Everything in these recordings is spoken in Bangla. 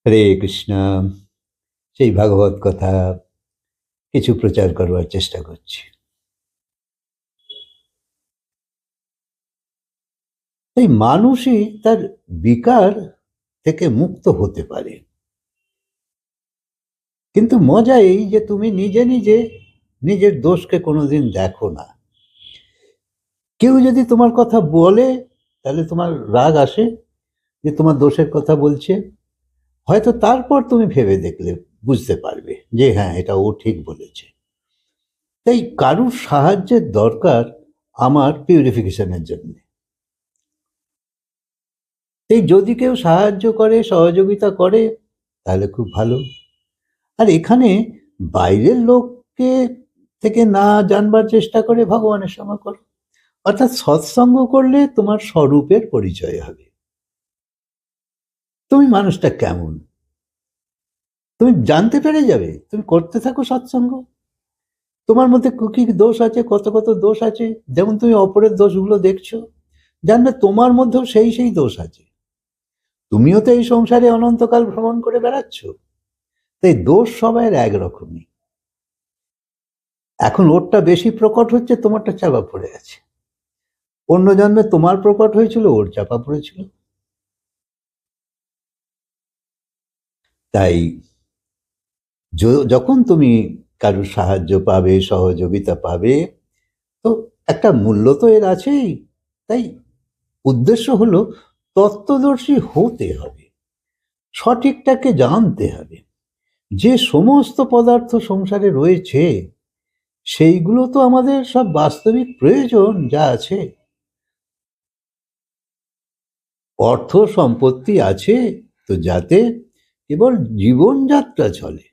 হরে কৃষ্ণ। সেই ভাগবত কথা কিছু প্রচার করবার চেষ্টা করছি। এই মানুষই তার বিকার থেকে মুক্ত হতে পারে, কিন্তু মজা এই যে তুমি নিজে নিজে নিজের দোষকে কোনোদিন দেখো না। কেউ যদি তোমার কথা বলে তাহলে তোমার রাগ আসে যে তোমার দোষের কথা বলছে, হয়তো তারপর তুমি ভেবে দেখলে বুঝতে পারবে যে হ্যাঁ, এটা ও ঠিক বলেছে। তাই কারুর সাহায্যের দরকার আমার পিউরিফিকেশনের জন্য। এই যদি কেউ সাহায্য করে, সহযোগিতা করে, তাহলে খুব ভালো। আর এখানে বাইরের লোককে থেকে না জানবার চেষ্টা করে ভগবানের সঙ্গে করো। অর্থাৎ সৎসঙ্গ করলে তোমার স্বরূপের পরিচয় হবে। তুমি মানুষটা কেমন তুমি জানতে পেরে যাবে। তুমি করতে থাকো সৎসঙ্গ, তোমার মধ্যে কি দোষ আছে, কত কত দোষ আছে। যেমন তুমি অপরের দোষগুলো দেখছো, জানবে তোমার মধ্যেও সেই সেই দোষ আছে। তুমিও তো এই সংসারে অনন্তকাল ভ্রমণ করে বেড়াচ্ছ। তাই দোষ সবাই একরকমই। এখন ওরটা বেশি প্রকট হচ্ছে, তোমারটা চাপা পড়ে আছে। অন্য জন্মে তোমার প্রকট হয়েছিল, ওর চাপা পড়েছিল। তাই যখন তুমি কারোর সাহায্য পাবে, সহযোগিতা পাবে, তো একটা মূল্য তো এর আছেই। তাই উদ্দেশ্য হলো তত্ত্বদর্শী হতে হবে, সঠিকটাকে জানতে হবে। যে সমস্ত পদার্থ সংসারে রয়েছে সেইগুলো তো আমাদের সব বাস্তবিক প্রয়োজন যা আছে। অর্থ সম্পত্তি আছে তো যাতে কেবল জীবনযাত্রা চলে,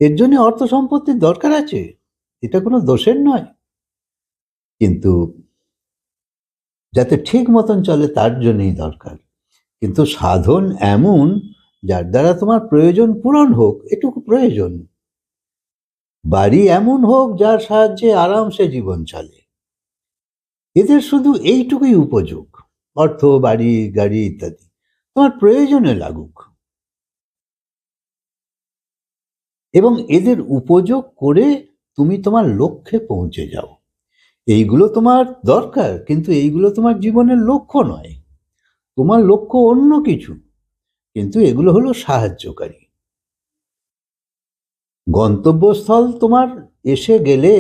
এর জন্য অর্থ সম্পত্তির দরকার আছে, এটা কোনো দোষের নয়। কিন্তু যাতে ঠিক মতন চলে তার জন্যই দরকার। কিন্তু সাধন এমন যার দ্বারা তোমার প্রয়োজন পূরণ হোক, এটুকু প্রয়োজন। বাড়ি এমন হোক যার সাহায্যে আরামসে জীবন চলে, এদের শুধু এইটুকুই উপযোগ। অর্থ, বাড়ি, গাড়ি ইত্যাদি তোমার প্রয়োজনে লাগুক, এবং এদের উপযোগ করে তুমি তোমার লক্ষ্যে পৌঁছে যাও। এইগুলো তোমার দরকার, কিন্তু এইগুলো তোমার জীবনের লক্ষ্য নয়। তোমার লক্ষ্য অন্য কিছু, কিন্তু এগুলো হলো সাহায্যকারী। গন্তব্যস্থল তোমার এসে গেলে,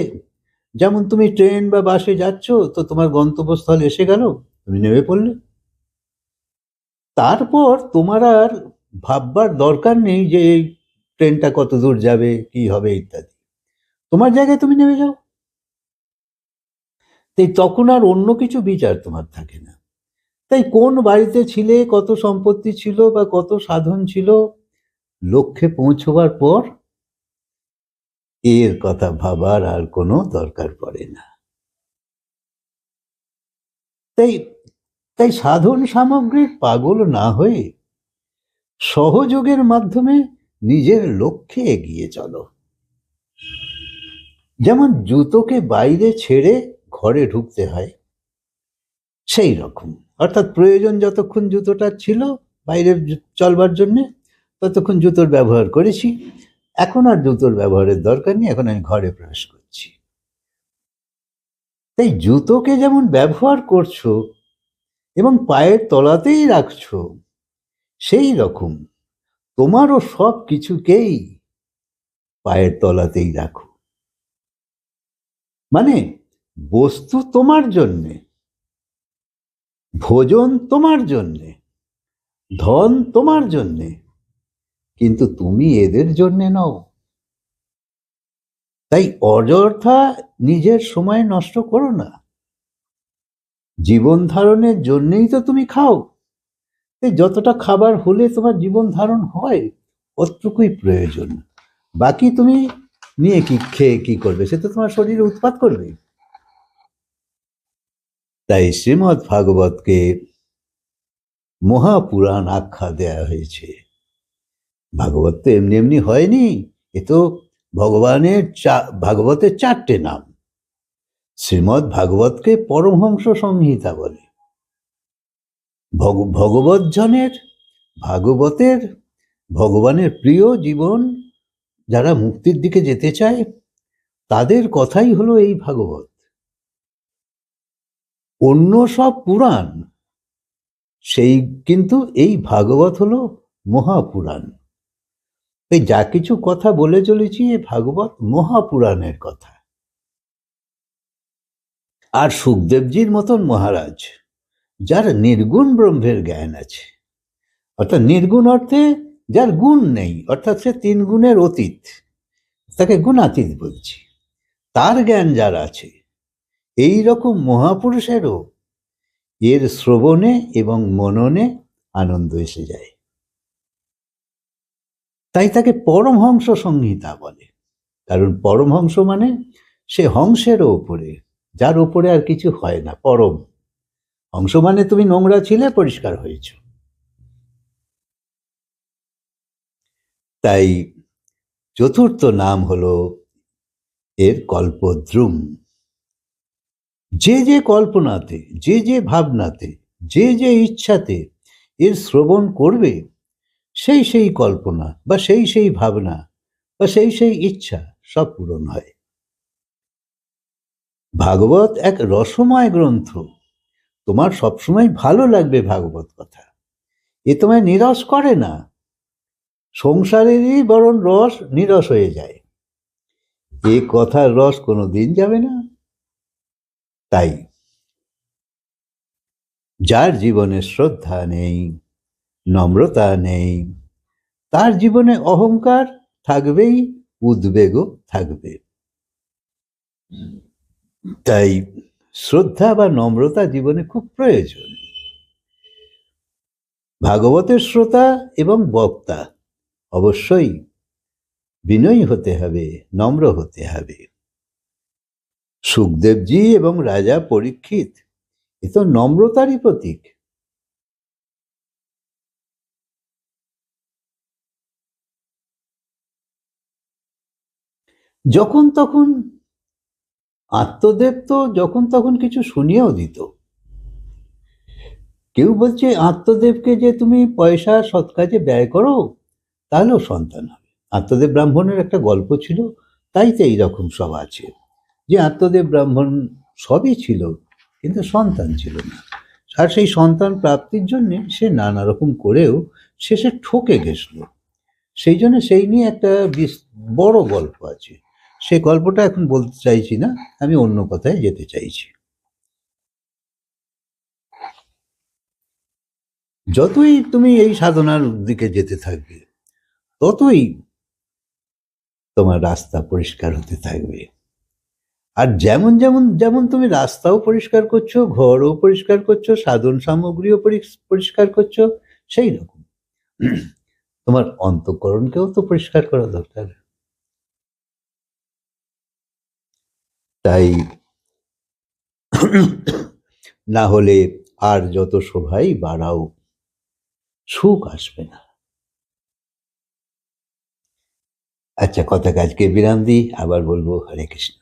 যেমন তুমি ট্রেন বা বাসে যাচ্ছ, তো তোমার গন্তব্যস্থল এসে গেল, তুমি নেমে পড়লে। তারপর তোমার আর ভাববার দরকার নেই যে এই ট্রেনটা কত দূর যাবে, কি হবে ইত্যাদি। তোমার জায়গায় তুমি নেমে যাও। তাই তখন আর অন্য কিছু বিচার তোমার থাকে না। তাই কোন বাড়িতে ছিলে, কত সম্পত্তি ছিল বা কত সাধন ছিল, লক্ষ্যে পৌঁছবার পর এর কথা ভাবার আর কোনো দরকার পড়ে না। তাই তাই সাধন সামগ্রীর পাগল না হয়ে সহযোগের মাধ্যমে নিজের লক্ষ্যে এগিয়ে চলো। যেমন জুতোকে বাইরে ছেড়ে ঘরে ঢুকতে হয়, সেই রকম। অর্থাৎ প্রয়োজন যতক্ষণ জুতোটা ছিল বাইরে চলবার জন্য, ততক্ষণ জুতোর ব্যবহার করেছি। এখন আর জুতোর ব্যবহারের দরকার নেই, এখন আমি ঘরে প্রবেশ করছি। তাই জুতোকে যেমন ব্যবহার করছো এবং পায়ের তলাতেই রাখছো, সেই রকম তোমারও সব কিছুকেই পায়ের তলাতেই রাখো। মানে বস্তু তোমার জন্যে, ভোজন তোমার জন্যে, ধন তোমার জন্যে, কিন্তু তুমি এদের জন্যে নও। তাই অযথা নিজের সময় নষ্ট করো না। জীবন ধারণের জন্যই তো তুমি খাও। তাই যতটা খাবার হলে তোমার জীবন ধারণ হয়, অতটুকুই প্রয়োজন। বাকি তুমি নিয়ে কি খেয়ে কি করবে, সে তো তোমার শরীরে উৎপাত করবে। তাই শ্রীমদ্ ভাগবতকে মহাপুরাণ আখ্যা দেয়া হয়েছে। ভাগবত তো এমনি এমনি হয়নি, এ তো ভগবানের ভাগবতের 4টে নাম। শ্রীমদ্ ভাগবতকে পরমহংস সংহিতা বলে। ভগবত জনের ভাগবতের ভগবানের প্রিয় জীবন যারা মুক্তির দিকে যেতে চায় তাদের কথাই হলো এই ভাগবত। অন্য সব পুরাণ, সেই কিন্তু এই ভাগবত হলো মহাপুরাণ। এই যা কিছু কথা বলে চলেছি এই ভাগবত মহাপুরাণের কথা। আর সুখদেবজির মতন মহারাজ যার নির্গুণ ব্রহ্মের জ্ঞান আছে, অর্থাৎ নির্গুণ অর্থে যার গুণ নেই, অর্থাৎ সে 3 গুণের অতীত, তাকে গুণাতীত বলছি, তার জ্ঞান যার আছে, এই রকম মহাপুরুষেরও এর শ্রবণে এবং মননে আনন্দ এসে যায়। তাই তাকে পরমহংস সংহিতা বলে। কারণ পরমহংস মানে সে হংসেরও ওপরে, যার ওপরে আর কিছু হয় না। পরম হংস মানে তুমি নোংরা ছিলে, পরিষ্কার হয়েছ। তাই চতুর্থ নাম হলো এর কল্পদ্রুম। যে যে কল্পনাতে, যে যে ভাবনাতে, যে যে ইচ্ছাতে এর শ্রবণ করবে, সেই সেই কল্পনা বা সেই সেই ভাবনা বা সেই সেই ইচ্ছা সব পূরণ হয়। ভাগবত এক রসময় গ্রন্থ। তোমার সবসময় ভালো লাগবে ভাগবত কথা, এ তোমায় নিরস করে না। সংসারেরই বরং রস নিরস হয়ে যায়, এ কথার রস কোনো দিন যাবে না। তাই যার জীবনে শ্রদ্ধা নেই, নম্রতা নেই, তার জীবনে অহংকার থাকবেই, উদ্বেগও থাকবে। তাই শ্রদ্ধা বা নম্রতা জীবনে খুব প্রয়োজন। ভাগবতের শ্রোতা এবং বক্তা অবশ্যই বিনয়ী হতে হবে, নম্র হতে হবে। সুখদেবজি এবং রাজা পরীক্ষিত এ তো নম্রতারই প্রতীক। যখন তখন আত্মদেব তো যখন তখন কিছু শুনিয়েও দিত। কেউ বলছে আত্মদেবকে যে তুমি পয়সা সৎ কাজে ব্যয় করো তাহলেও সন্তান হবে। আত্মদেব ব্রাহ্মণের একটা গল্প ছিল, তাই তো এইরকম সব আছে যে আত্মদেব ব্রাহ্মণ সবই ছিল কিন্তু সন্তান ছিল না। আর সেই সন্তান প্রাপ্তির জন্যে সে নানা রকম করেও শেষে ঠকে গেছিল। সেই জন্য সেই নিয়ে একটা বড় গল্প আছে। সে গল্পটা এখন বলতে চাইছি না, আমি অন্য কথায় যেতে চাইছি। যতই তুমি এই সাধনার দিকে যেতে থাকবে ততই তোমার রাস্তা পরিষ্কার হতে থাকবে। আর যেমন যেমন যেমন তুমি রাস্তাও পরিষ্কার করছো, ঘরও পরিষ্কার করছো, সাধন সামগ্রীও পরিষ্কার করছো, সেই রকম তোমার অন্তঃকরণকেও তো পরিষ্কার করা দরকার। তাই না হলে আর যত শোভাই বাড়াও সুখ আসবে না। আচ্ছা, কথা আজকে বিরাম দিই, আবার বলবো। হরে কৃষ্ণ।